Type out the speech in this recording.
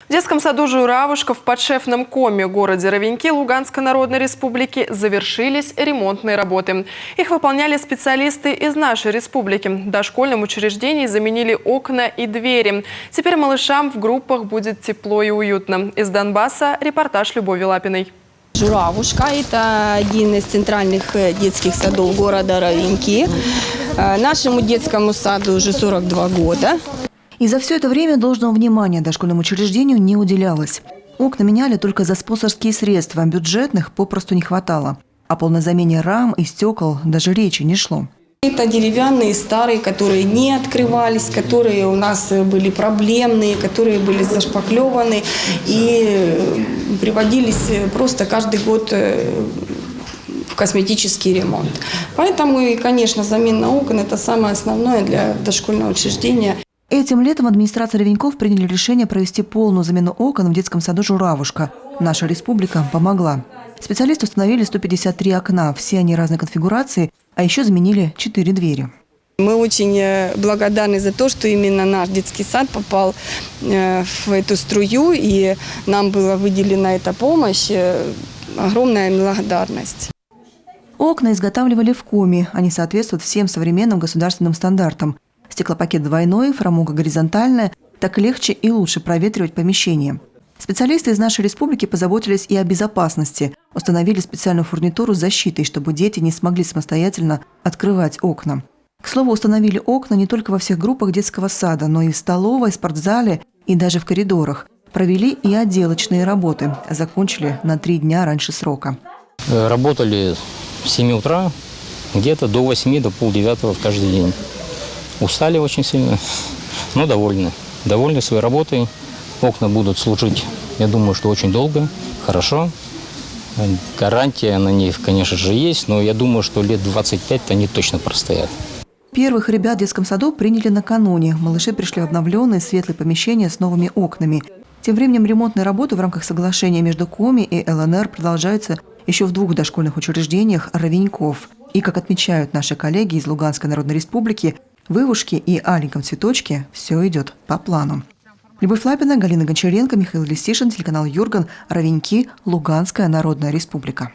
В детском саду «Журавушка» в подшефном коме городе Ровеньки Луганской Народной Республики завершились ремонтные работы. Их выполняли специалисты из нашей республики. В дошкольном учреждении заменили окна и двери. Теперь малышам в группах будет тепло и уютно. Из Донбасса репортаж Любови Лапиной. «Журавушка» – это один из центральных детских садов города Ровеньки. Нашему детскому саду уже 42 года. И за все это время должного внимания дошкольному учреждению не уделялось. Окна меняли только за спонсорские средства, бюджетных попросту не хватало. О полной замене рам и стекол даже речи не шло. Это деревянные, старые, которые не открывались, которые у нас были проблемные, которые были зашпаклеваны и приводились просто каждый год в косметический ремонт. Поэтому, и, конечно, замена окон – это самое основное для дошкольного учреждения. Этим летом администрация Ровеньков приняли решение провести полную замену окон в детском саду «Журавушка». Наша республика помогла. Специалисты установили 153 окна, все они разной конфигурации, а еще заменили 4 двери. Мы очень благодарны за то, что именно наш детский сад попал в эту струю, и нам была выделена эта помощь. Огромная благодарность. Окна изготавливали в коме. Они соответствуют всем современным государственным стандартам. Стеклопакет двойной, фрамуга горизонтальная, так легче и лучше проветривать помещение. Специалисты из нашей республики позаботились и о безопасности. Установили специальную фурнитуру с защитой, чтобы дети не смогли самостоятельно открывать окна. К слову, установили окна не только во всех группах детского сада, но и в столовой, спортзале и даже в коридорах. Провели и отделочные работы. Закончили на 3 дня раньше срока. Работали с 7 утра где-то до 8, до полдевятого каждый день. Устали очень сильно, но довольны. Довольны своей работой. Окна будут служить, я думаю, что очень долго, хорошо. Гарантия на них, конечно же, есть, но я думаю, что лет 25 они точно простоят. Первых ребят в детском саду приняли накануне. Малыши пришли в обновленные светлые помещения с новыми окнами. Тем временем ремонтные работы в рамках соглашения между КОМИ и ЛНР продолжаются еще в 2 дошкольных учреждениях Ровеньков. И, как отмечают наши коллеги из Луганской Народной Республики, в Ивушке и Аленьком цветочке все идет по плану. Любовь Лапина, Галина Гончаренко, Михаил Листишин, телеканал Юрган, Ровеньки, Луганская Народная Республика.